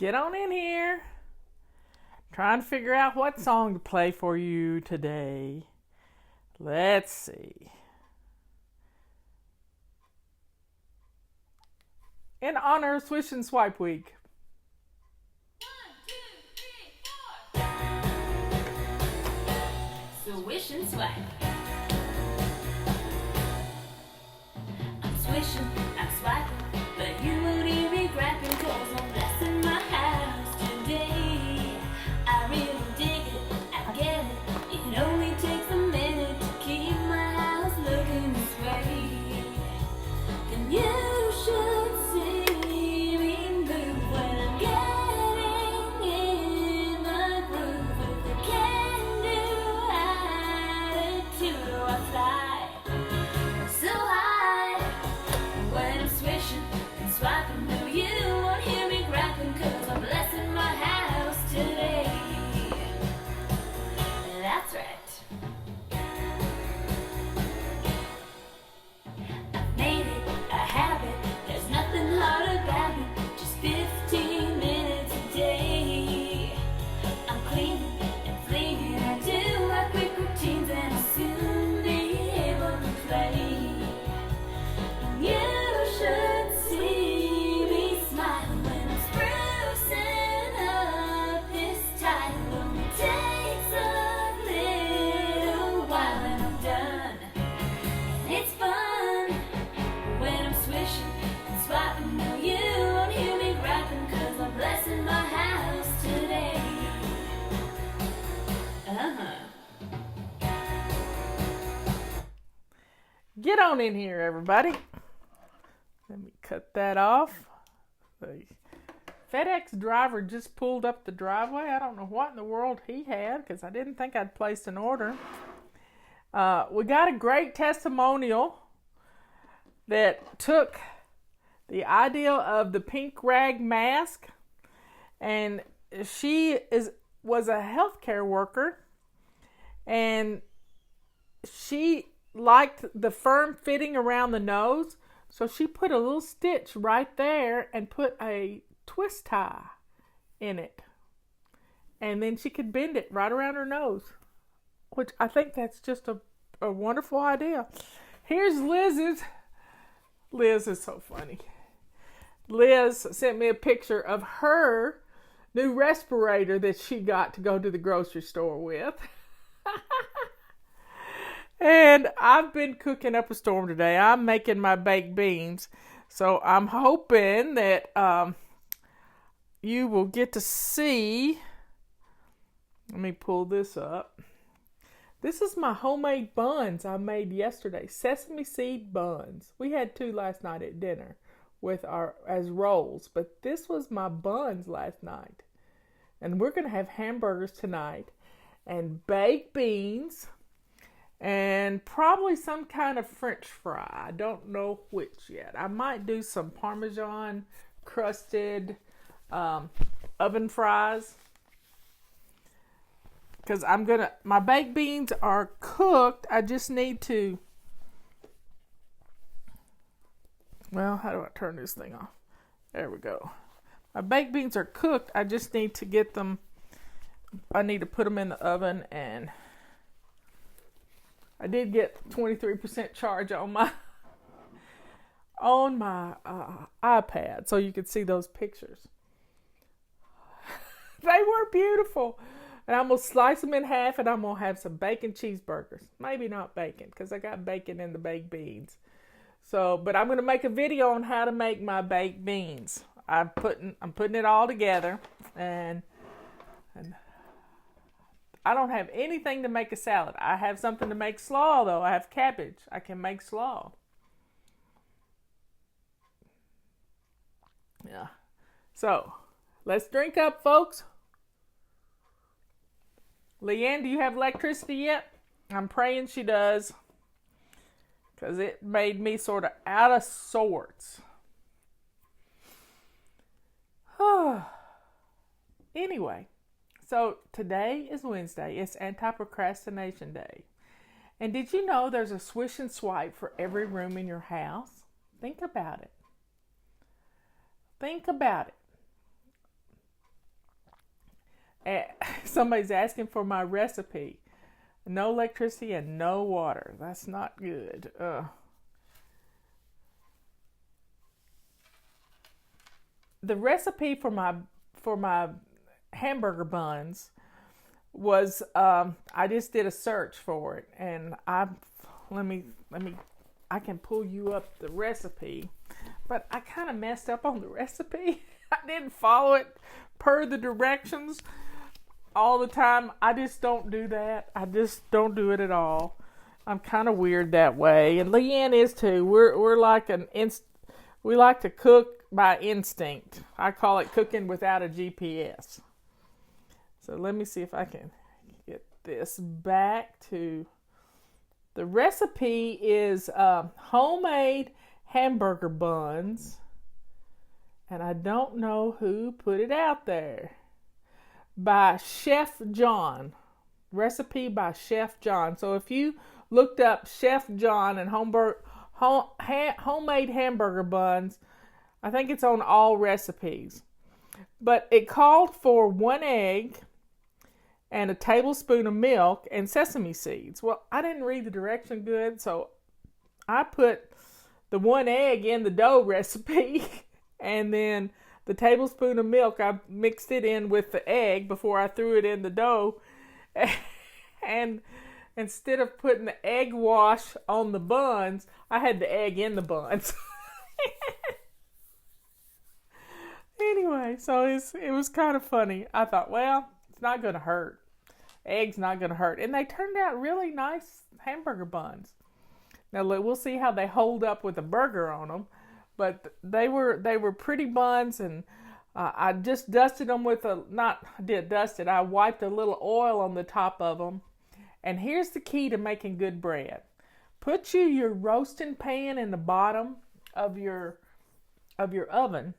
Get on in here. Trying to figure out what song to play for you today. Let's see. In honor of Swish and Swipe Week. 1, 2, 3, 4. Swish and swipe. I'm swishing, I'm swiping, but you won't hear me grabbing, 'cause I'm blessing my house today. I really dig it, I get it. It only takes a minute to keep my house looking this way. And you should see me move when I'm getting in the groove. With the can-do attitude, I fly so high when I'm swishing and swiping. No, you won't hear me grabbing, 'cause I'm blessing my house today. That's right. I've made it a habit. There's nothing hard about it. Just 15 minutes a day. I'm cleaning and cleaning. I do my quick routines, and I'll soon be able to play. And you should see me smiling when I'm sprucing up this title. Only takes a little while and I'm done. And it's fun when I'm swishing and swiping. No, you won't hear me grabbing, 'cause I'm blessing my house today. Get on in here, everybody. Let me cut that off. The FedEx driver just pulled up the driveway. I don't know what in the world he had, because I didn't think I'd placed an order. We got a great testimonial that took the idea of the pink rag mask, and she was a healthcare worker, and she liked the firm fitting around the nose, so she put a little stitch right there and put a twist tie in it, and then she could bend it right around her nose, which I think that's just a wonderful idea. Here's Liz's. Liz is so funny. Liz sent me a picture of her new respirator that she got to go to the grocery store with. And I've been cooking up a storm today. I'm making my baked beans. So I'm hoping that you will get to see. Let me pull this up. This is my homemade buns I made yesterday. Sesame seed buns. We had 2 last night at dinner with as rolls. But this was my buns last night. And we're going to have hamburgers tonight. And baked beans. And probably some kind of French fry. I don't know which yet. I might do some Parmesan crusted oven fries. Because my baked beans are cooked. I just need to, well, how do I turn this thing off? There we go. My baked beans are cooked. I just need to get them, I need to put them in the oven, and I did get 23% charge on my iPad, so you could see those pictures. They were beautiful. And I'm going to slice them in half, and I'm going to have some bacon cheeseburgers. Maybe not bacon, because I got bacon in the baked beans. So, but I'm going to make a video on how to make my baked beans. I'm putting it all together, and I don't have anything to make a salad. I have something to make slaw, though. I have cabbage. I can make slaw. Yeah. So, let's drink up, folks. Leanne, do you have electricity yet? I'm praying she does, because it made me sort of out of sorts. Anyway, so today is Wednesday. It's Anti-procrastination Day. And did you know there's a swish and swipe for every room in your house? Think about it. Think about it. Somebody's asking for my recipe. No electricity and no water. That's not good. The recipe for my hamburger buns was I just did a search for it, and I can pull you up the recipe, but I kind of messed up on the recipe. I didn't follow it per the directions all the time. I just don't do that. I just don't do it at all. I'm kind of weird that way, and Leanne is too. We're like we like to cook by instinct. I call it cooking without a GPS. So let me see if I can get this back to the recipe. Is homemade hamburger buns, and I don't know who put it out there. By Chef John. Recipe by Chef John. So if you looked up Chef John and homemade hamburger buns, I think it's on all recipes. But it called for 1 egg and a tablespoon of milk and sesame seeds. Well, I didn't read the direction good, so I put the 1 egg in the dough recipe, and then the tablespoon of milk, I mixed it in with the egg before I threw it in the dough. And instead of putting the egg wash on the buns, I had the egg in the buns. Anyway, so it was kind of funny. I thought, well, it's not going to hurt. Egg's not going to hurt. And they turned out really nice hamburger buns. Now, we'll see how they hold up with a burger on them. But they were pretty buns, and I just dusted them with I wiped a little oil on the top of them. And here's the key to making good bread. Put your roasting pan in the bottom of your oven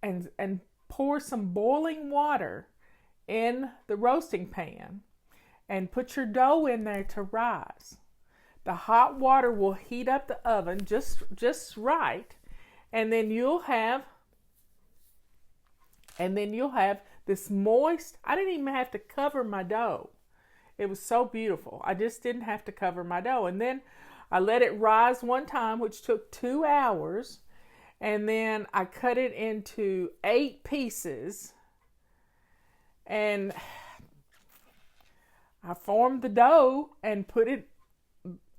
and pour some boiling water in the roasting pan and put your dough in there to rise. The hot water will heat up the oven just right, and then you'll have this moist. I didn't even have to cover my dough. It was so beautiful. I just didn't have to cover my dough. And then I let it rise one time, which took 2 hours, and then I cut it into 8 pieces, and I formed the dough and put it.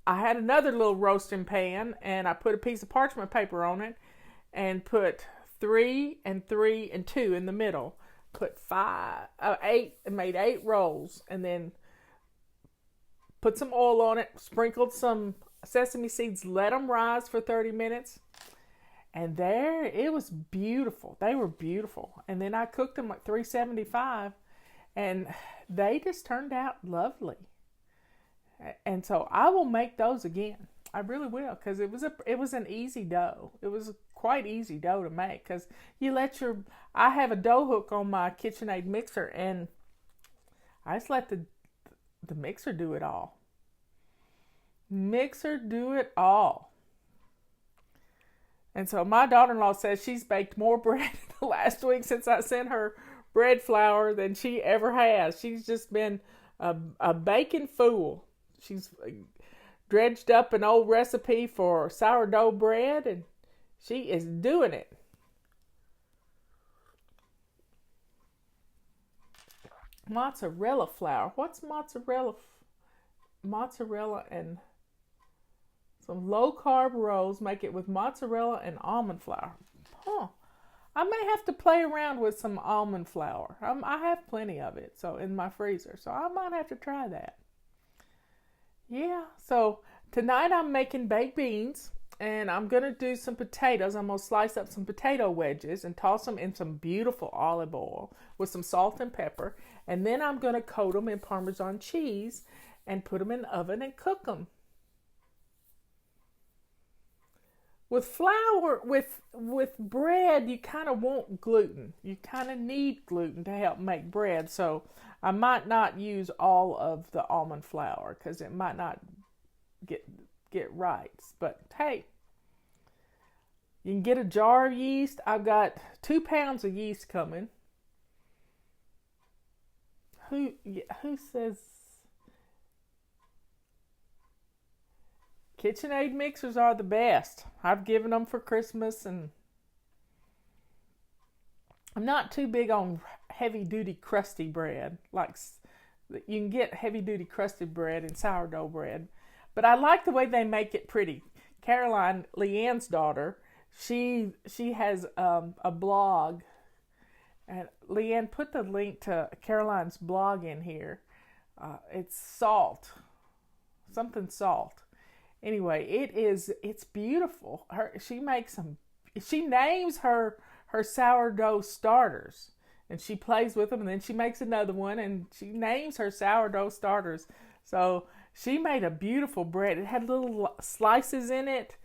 I had another little roasting pan, and I put a piece of parchment paper on it and put 3 and 3 and 2 in the middle. Put 8, and made 8 rolls, and then put some oil on it, sprinkled some sesame seeds, let them rise for 30 minutes. And there, it was beautiful. They were beautiful. And then I cooked them at 375, and they just turned out lovely. And so I will make those again. I really will, because it was an easy dough. It was quite easy dough to make, because I have a dough hook on my KitchenAid mixer, and I just let the mixer do it all. Mixer do it all. And so my daughter-in-law says she's baked more bread the last week since I sent her bread flour than she ever has. She's just been a baking fool. She's dredged up an old recipe for sourdough bread, and she is doing it. Mozzarella flour. What's mozzarella? Mozzarella and some low-carb rolls. Make it with mozzarella and almond flour. I may have to play around with some almond flour. I have plenty of it in my freezer, so I might have to try that. Yeah, so tonight I'm making baked beans, and I'm going to do some potatoes. I'm going to slice up some potato wedges and toss them in some beautiful olive oil with some salt and pepper. And then I'm going to coat them in Parmesan cheese and put them in the oven and cook them. With flour, with bread, you kind of want gluten. You kind of need gluten to help make bread. So I might not use all of the almond flour because it might not get right. But hey, you can get a jar of yeast. I've got 2 pounds of yeast coming. who says KitchenAid mixers are the best? I've given them for Christmas, and I'm not too big on heavy-duty crusty bread. Like, you can get heavy-duty crusty bread and sourdough bread, but I like the way they make it pretty. Caroline, Leanne's daughter, she has a blog, and Leanne put the link to Caroline's blog in here. It's salt, something salt. Anyway, it's beautiful. She names her sourdough starters, and she plays with them, and then she makes another one, and she names her sourdough starters. So she made a beautiful bread. It had little slices in it,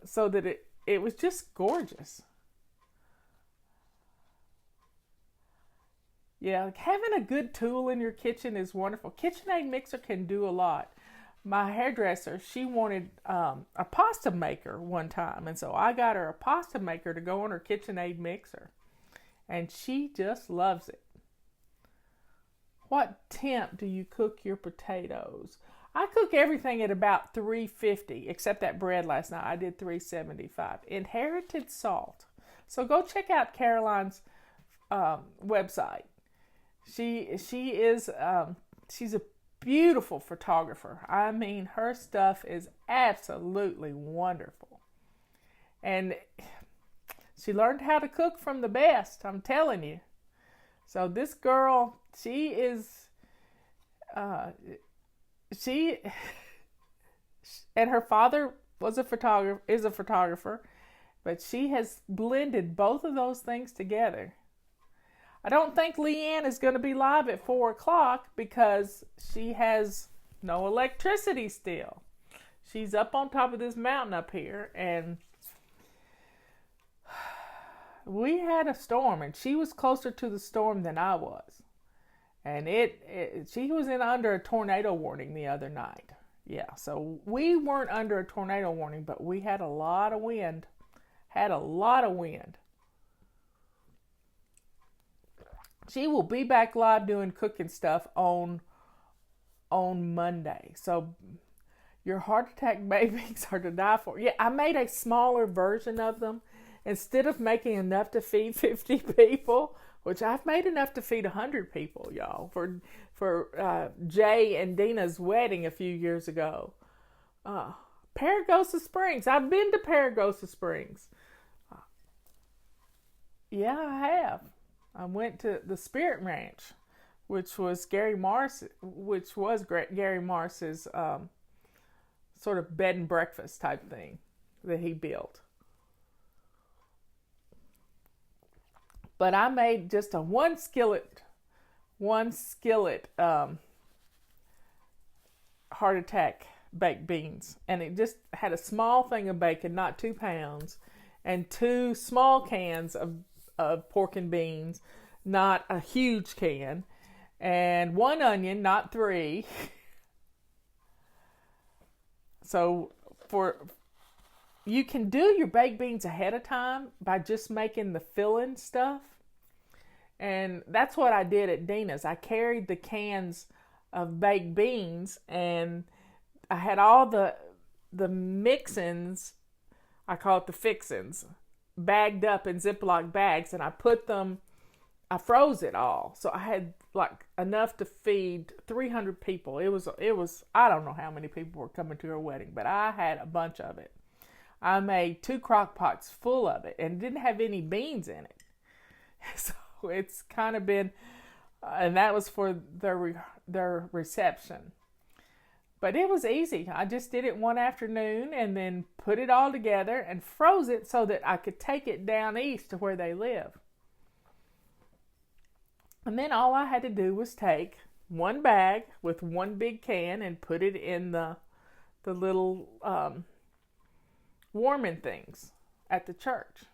so that it was just gorgeous. Yeah, having a good tool in your kitchen is wonderful. KitchenAid mixer can do a lot. My hairdresser, she wanted a pasta maker one time, and so I got her a pasta maker to go on her KitchenAid mixer, and she just loves it. What temp do you cook your potatoes? I cook everything at about 350, except that bread last night. I did 375. Inherited salt. So go check out Caroline's website. She's a beautiful photographer. I mean, her stuff is absolutely wonderful. And she learned how to cook from the best, I'm telling you. So this girl, she and her father is a photographer, but she has blended both of those things together. I don't think Leanne is going to be live at 4 o'clock because she has no electricity still. She's up on top of this mountain up here, and we had a storm, and she was closer to the storm than I was. And she was under a tornado warning the other night. Yeah, so we weren't under a tornado warning, but we had a lot of wind. She will be back live doing cooking stuff on Monday. So your heart attack babies are to die for. Yeah, I made a smaller version of them. Instead of making enough to feed 50 people, which I've made enough to feed 100 people, y'all, for Jay and Dina's wedding a few years ago. Paragosa Springs. I've been to Paragosa Springs. Yeah, I have. I went to the Spirit Ranch, which was Gary Mars's sort of bed and breakfast type thing that he built. But I made just a one skillet heart attack baked beans, and it just had a small thing of bacon, not 2 pounds, and 2 small cans of pork and beans, not a huge can, and 1 onion, not 3. So you can do your baked beans ahead of time by just making the filling stuff. And that's what I did at Dina's. I carried the cans of baked beans, and I had all the mixins, I call it the fixins, bagged up in Ziploc bags, and I froze it all. So I had like enough to feed 300 people. It was I don't know how many people were coming to her wedding, but I had a bunch of it. I made 2 crock pots full of it, and didn't have any beans in it. So it's kind of been, and that was for their reception. But it was easy. I just did it one afternoon and then put it all together and froze it so that I could take it down east to where they live. And then all I had to do was take 1 bag with 1 big can and put it in the little warming things at the church.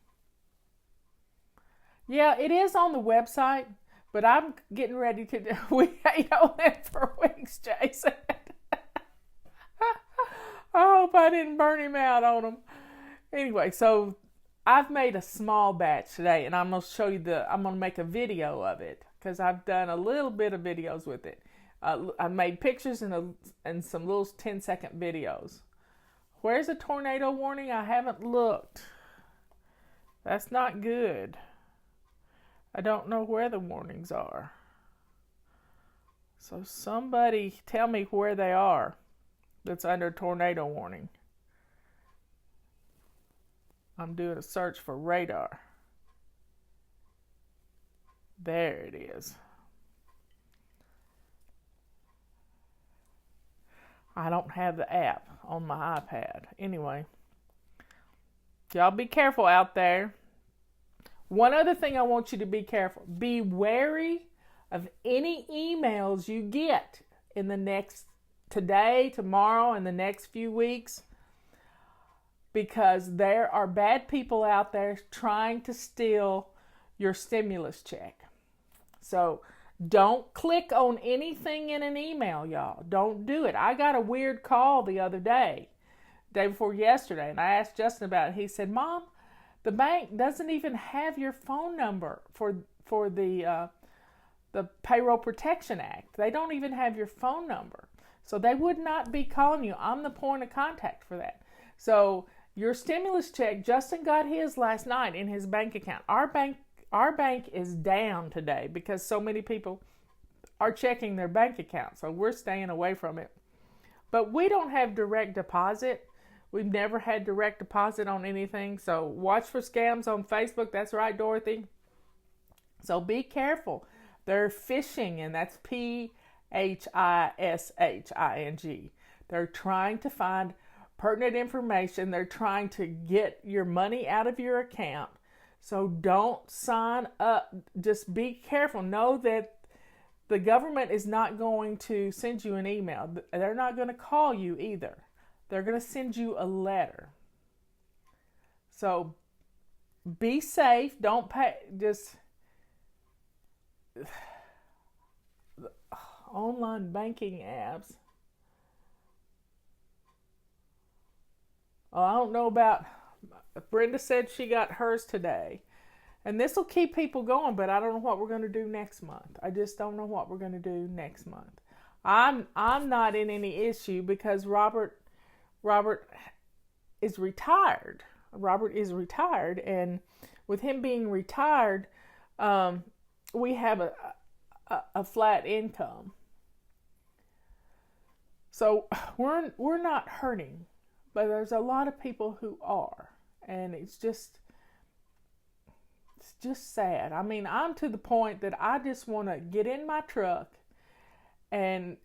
Yeah, it is on the website, but I'm getting ready to do. We ate on it for weeks, Jason. I hope I didn't burn him out on them. Anyway, so I've made a small batch today, and I'm going to show you I'm going to make a video of it. because I've done a little bit of videos with it. I made pictures and some little 10-second videos. Where's the tornado warning? I haven't looked. That's not good. I don't know where the warnings are. So somebody tell me where they are that's under tornado warning. I'm doing a search for radar. There it is. I don't have the app on my iPad. Anyway, y'all be careful out there. One other thing I want you to be careful. Be wary of any emails you get in the next today, tomorrow, and the next few weeks, because there are bad people out there trying to steal your stimulus check. So don't click on anything in an email, y'all. Don't do it. I got a weird call the other day before yesterday, and I asked Justin about it. He said, Mom, the bank doesn't even have your phone number for the Payroll Protection Act. They don't even have your phone number. So they would not be calling you. I'm the point of contact for that. So your stimulus check, Justin got his last night in his bank account. Our bank is down today because so many people are checking their bank account. So we're staying away from it. But we don't have direct deposit. We've never had direct deposit on anything. So watch for scams on Facebook. That's right, Dorothy. So be careful. They're phishing, and that's phishing. They're trying to find pertinent information. They're trying to get your money out of your account. So don't sign up. Just be careful. Know that the government is not going to send you an email. They're not going to call you either. They're going to send you a letter. So be safe. Don't pay. Just online banking apps. Oh, I don't know about. Brenda said she got hers today. And this will keep people going, but I don't know what we're going to do next month. I just don't know what we're going to do next month. I'm not in any issue because Robert is retired. Robert is retired, and with him being retired, we have a flat income. So we're not hurting, but there's a lot of people who are, and it's just sad. I mean, I'm to the point that I just want to get in my truck and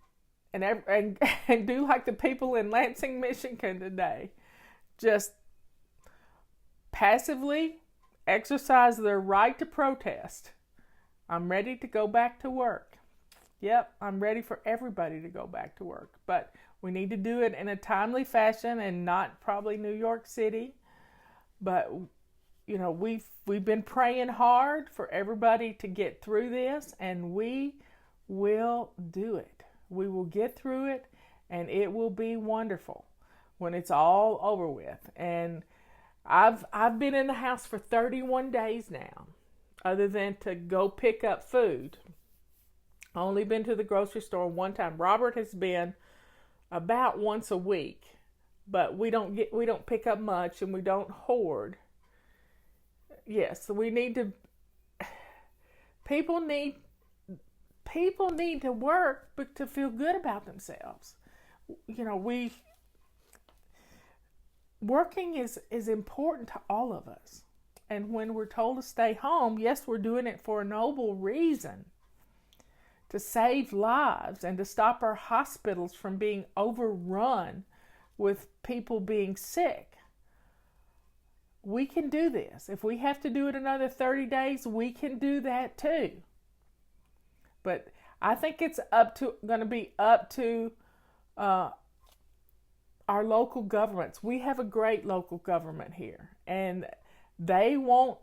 do like the people in Lansing, Michigan today. Just passively exercise their right to protest. I'm ready to go back to work. Yep, I'm ready for everybody to go back to work. But we need to do it in a timely fashion and not probably New York City. But, you know, we've been praying hard for everybody to get through this, and we will do it. We will get through it, and it will be wonderful when it's all over with. And I've been in the house for 31 days now, other than to go pick up food. I only been to the grocery store one time. Robert has been about once a week, but we don't pick up much, and we don't hoard. Yes, we need to. People need to work, but to feel good about themselves. You know, working is important to all of us. And when we're told to stay home, yes, we're doing it for a noble reason, to save lives and to stop our hospitals from being overrun with people being sick. We can do this. If we have to do it another 30 days, we can do that too. But I think it's going to be up to our local governments. We have a great local government here, and they won't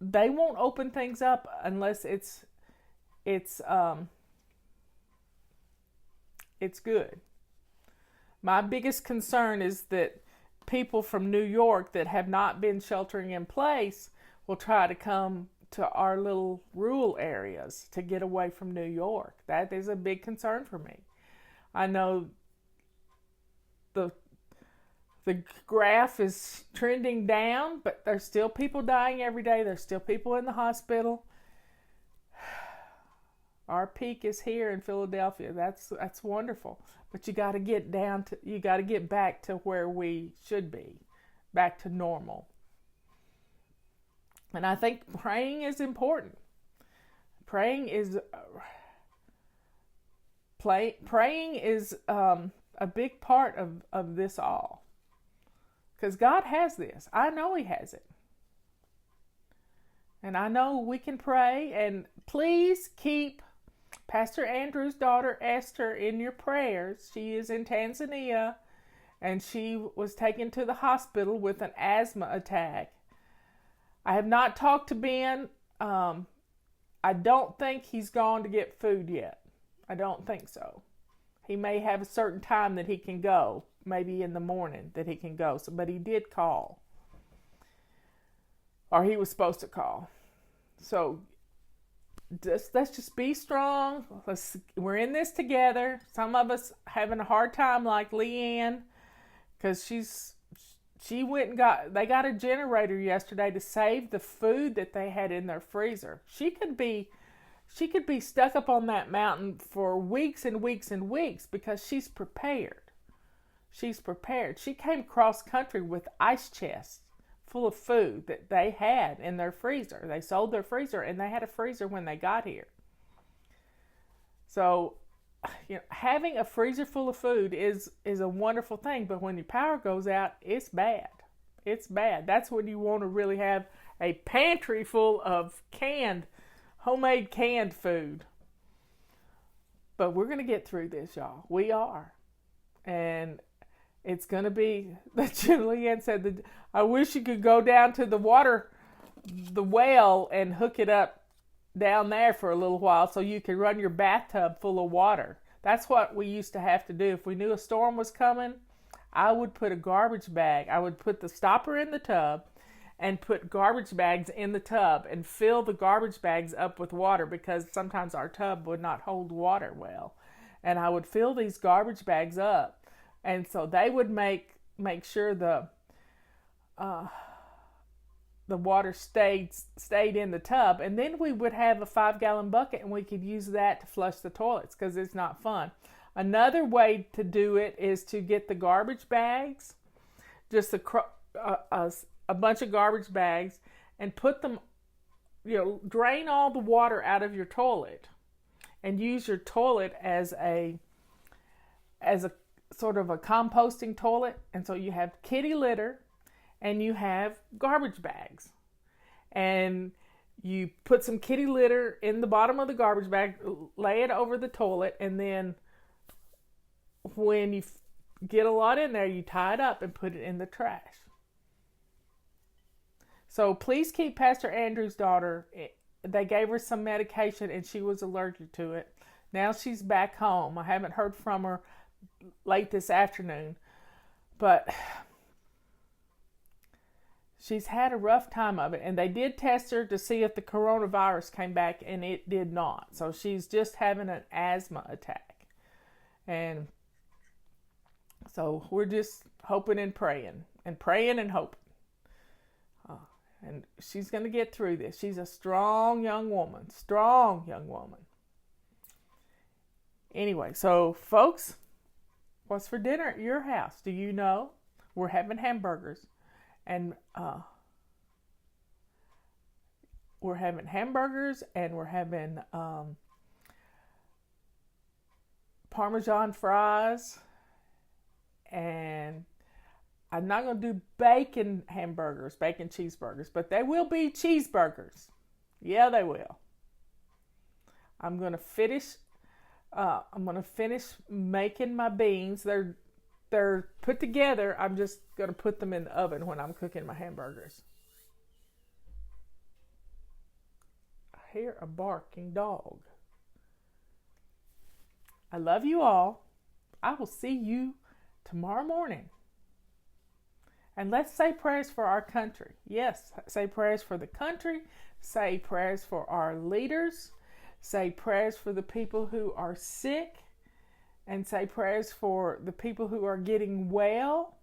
open things up unless it's good. My biggest concern is that people from New York that have not been sheltering in place will try to come to our little rural areas to get away from New York. That is a big concern for me. I know the graph is trending down, but there's still people dying every day. There's still people in the hospital. Our peak is here in Philadelphia. That's wonderful. But you got to get back to where we should be, back to normal. And I think praying is important. Praying is a big part of this all. Because God has this. I know He has it. And I know we can pray. And please keep Pastor Andrew's daughter Esther in your prayers. She is in Tanzania, and she was taken to the hospital with an asthma attack. I have not talked to Ben. I don't think he's gone to get food yet. I don't think so. He may have a certain time that he can go, maybe in the morning that he can go. But he did call, or he was supposed to call. So let's just be strong. We're in this together. Some of us having a hard time, like Leanne, because she went and they got a generator yesterday to save the food that they had in their freezer. She could be stuck up on that mountain for weeks and weeks and weeks because she's prepared. She's prepared. She came cross country with ice chests full of food that they had in their freezer. They sold their freezer, and they had a freezer when they got here. So, having a freezer full of food is a wonderful thing, but when your power goes out, it's bad. It's bad. That's when you want to really have a pantry full of homemade canned food. But we're going to get through this, y'all. We are. And it's going to be, Julianne said, I wish you could go down to the well and hook it up down there for a little while so you could run your bathtub full of water. That's what we used to have to do. If we knew a storm was coming, I would put a garbage bag. I would put the stopper in the tub and put garbage bags in the tub and fill the garbage bags up with water, because sometimes our tub would not hold water well. And I would fill these garbage bags up. And so they would make sure the water stayed in the tub, and then we would have a 5-gallon bucket, and we could use that to flush the toilets, because it's not fun. Another way to do it is to get the garbage bags, just a bunch of garbage bags, and put them, drain all the water out of your toilet, and use your toilet as a sort of a composting toilet. And so you have kitty litter and you have garbage bags, and you put some kitty litter in the bottom of the garbage bag, lay it over the toilet, and then when you get a lot in there, you tie it up and put it in the trash. So please keep Pastor Andrew's daughter. They gave her some medication and she was allergic to it. Now she's back home. I haven't heard from her late this afternoon, but she's had a rough time of it. And they did test her to see if the coronavirus came back, and it did not. So she's just having an asthma attack. And so we're just hoping and praying and hoping. And she's going to get through this. She's a strong young woman. Anyway, so folks, what's for dinner at your house? Do you know? We're having hamburgers. And we're having Parmesan fries. And I'm not going to do bacon cheeseburgers, but they will be cheeseburgers. Yeah, they will. I'm going to finish making my beans. They're put together. I'm just going to put them in the oven when I'm cooking my hamburgers. I hear a barking dog. I love you all. I will see you tomorrow morning And let's say prayers for our country. Yes, say prayers for the country. Say prayers for our leaders. Say prayers for the people who are sick. And say prayers for the people who are getting well.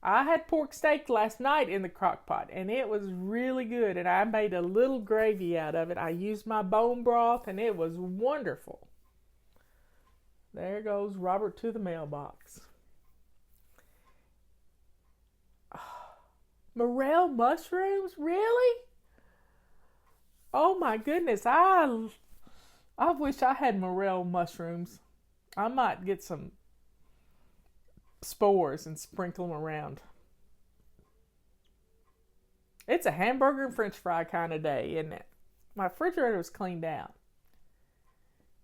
I had pork steak last night in the crock pot, and it was really good, and I made a little gravy out of it. I used my bone broth, and it was wonderful. There goes Robert to the mailbox. Morel mushrooms? Really? Oh my goodness, I wish I had morel mushrooms. I might get some spores and sprinkle them around. It's a hamburger and french fry kind of day, isn't it? My refrigerator was cleaned out.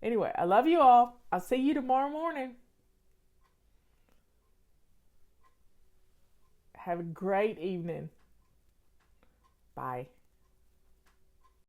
Anyway, I love you all. I'll see you tomorrow morning. Have a great evening. Bye.